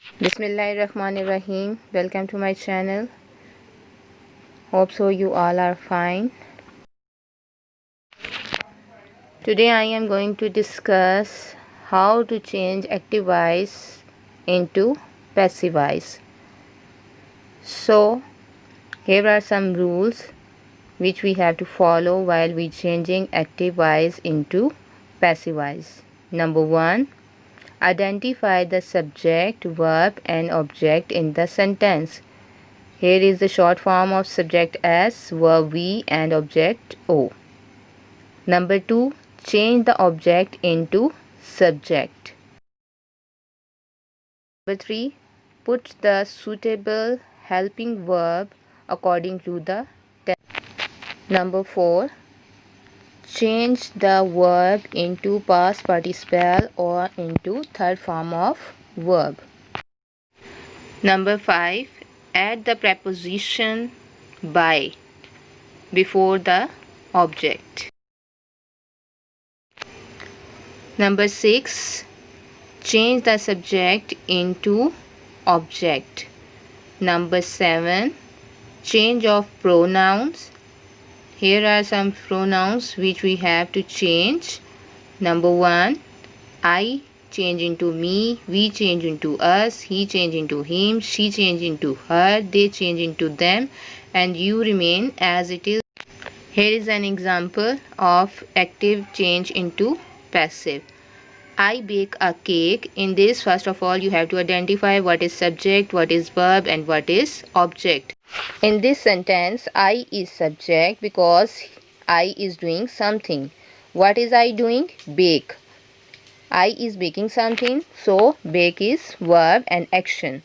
Bismillahirrahmanirrahim. Welcome to my channel. Hope so you all are fine. Today I am going to discuss how to change active voice into passive voice. So here are some rules which we have to follow while we changing active voice into passive voice. Number 1. Identify the subject, verb and object in the sentence. Here is the short form of subject S, verb V and object O. Number 2. Change the object into subject. Number 3. Put the suitable helping verb according to the tense. Number 4. Change the verb into past participle or into third form of verb. Number 5. Add the preposition by before the object. Number 6. Change the subject into object. Number 7. Change of pronouns. Here are some pronouns which we have to change. Number 1. I change into me, we change into us, he change into him, she change into her, they change into them, and you remain as it is. Here is an example of active change into passive. I bake a cake. In this, first of all, you have to identify what is subject, what is verb and what is object. In this sentence, I is subject because I is doing something. What is I doing? Bake. I is baking something, so bake is verb and action.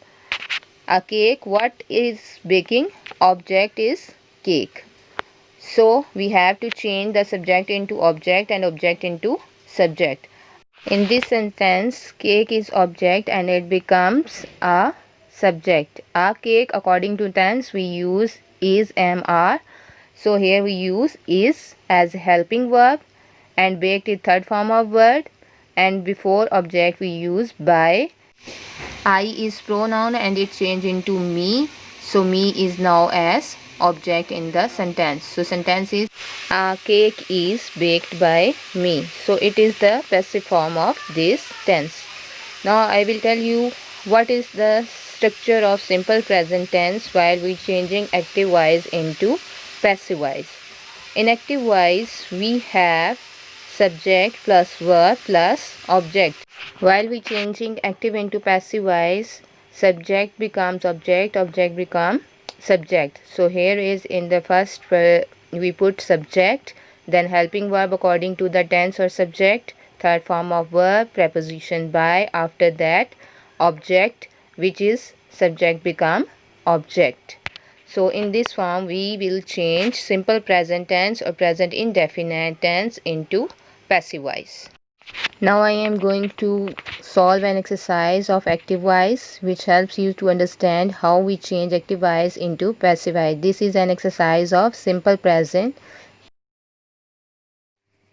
A cake, what is baking? Object is cake. So we have to change the subject into object and object into subject. In this sentence, cake is object and it becomes a subject. A cake, according to tense, we use is, am, are. So here we use is as helping verb and baked is third form of word. And before object we use by. I is pronoun and it changed into me. So me is now as object in the sentence. So sentence is a cake is baked by me. So it is the passive form of this tense. Now I will tell you what is the structure of simple present tense while we changing active voice into passive voice. In active voice we have subject plus verb plus object. While we changing active into passive voice, subject becomes object, object become subject. So here is in the first we put subject, then helping verb according to the tense or subject, third form of verb, preposition by, after that object which is subject become object. So in this form we will change simple present tense or present indefinite tense into passive voice. Now I am going to solve an exercise of active voice which helps you to understand how we change active voice into passive voice. This is an exercise of simple present.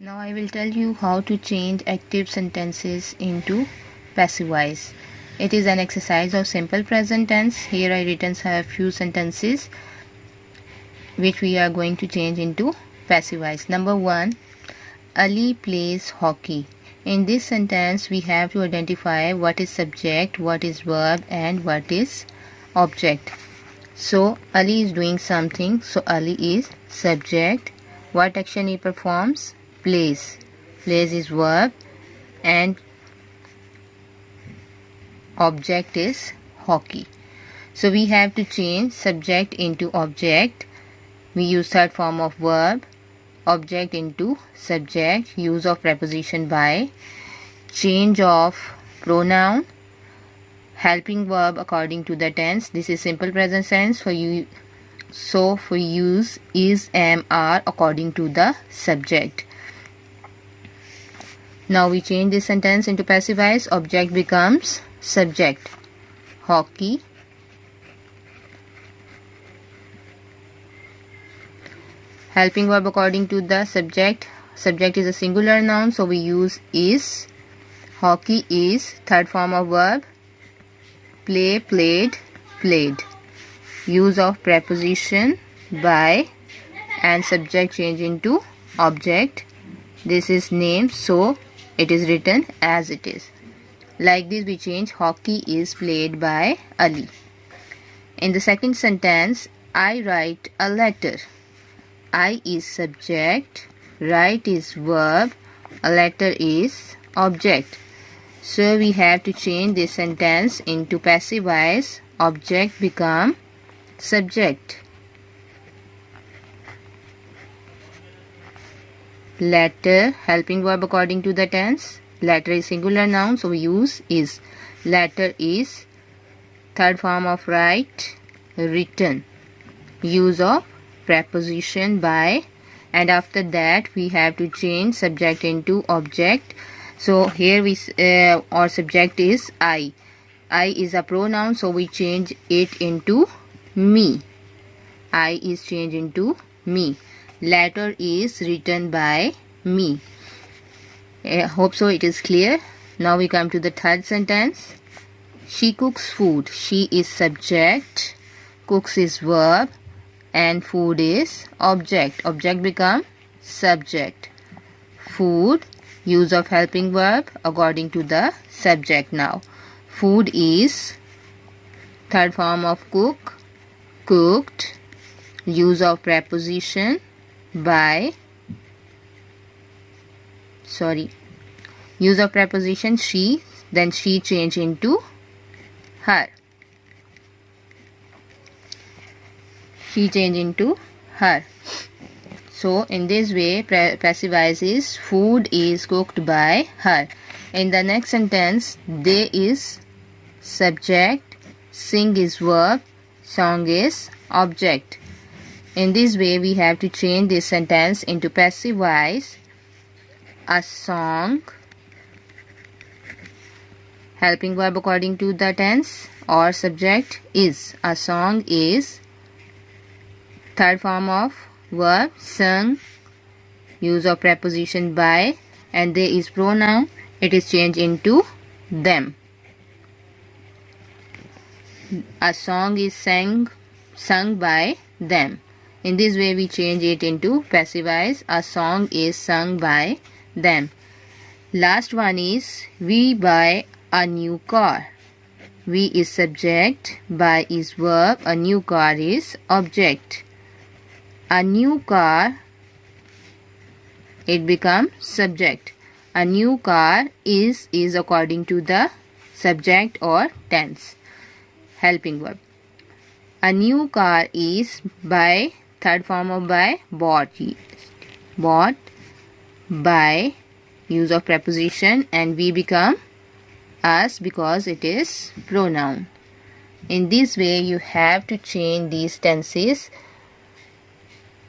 Now I will tell you how to change active sentences into passive voice. It is an exercise of simple present tense. Here I written a few sentences which we are going to change into passive voice. Number 1. Ali plays hockey. In this sentence we have to identify what is subject, what is verb and what is object. So Ali is doing something, so Ali is subject. What action he performs? Plays. Plays is verb and object is hockey. So we have to change subject into object. We use third form of verb, object into subject, use of preposition by, change of pronoun, helping verb according to the tense. This is simple present tense for you. So for use is, am, are according to the subject. Now we change this sentence into passive voice. Object becomes subject, hockey. Helping verb according to the subject. Subject is a singular noun, so we use is. Hockey is third form of verb. play, played, played. Use of preposition by and subject change into object. This is name, so it is written as it is. Like this we change hockey is played by Ali. In the second sentence, I write a letter. I is subject, write is verb, a letter is object. So we have to change this sentence into passive voice. Object become subject. Letter, helping verb according to the tense. Letter is singular noun, so we use is. Letter is third form of write, written. Use of preposition by, and after that we have to change subject into object. So here our subject is I. I is a pronoun, so we change it into me. I is changed into me. Letter is written by me. I hope so it is clear. Now we come to the third sentence. She cooks food. She is subject, cooks is verb, and food is object. Object become subject. Food, use of helping verb according to the subject now. Food is third form of cook, cooked. Use of preposition by, use of preposition she, then she change into her. She change into her. So in this way passive voice is food is cooked by her. In the next sentence, they is subject, sing is verb, song is object. In this way we have to change this sentence into passive voice. A song, helping verb according to the tense or subject is. A song is third form of verb, sung. Use of preposition by, and they is pronoun, it is changed into them. A song is sung by them. In this way we change it into passive voice. A song is sung by them. Last one is we buy a new car. We is subject, buy is verb, a new car is object. A new car, it becomes subject. A new car is according to the subject or tense. Helping verb. A new car is by, third form of by, bought. Bought by, use of preposition, and we become us because it is pronoun. In this way you have to change these tenses.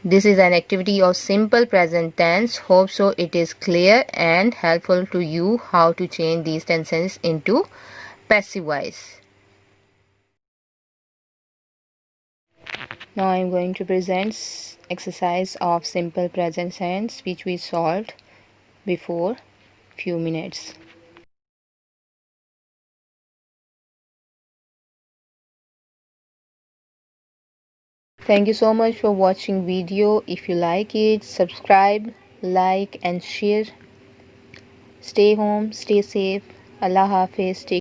This is an activity of simple present tense. Hope so it is clear and helpful to you how to change these tenses into passive voice. Now I am going to present exercise of simple present tense which we solved before few minutes. Thank you so much for watching video. If you like it, subscribe, like and share. Stay home, stay safe. Allah Hafiz.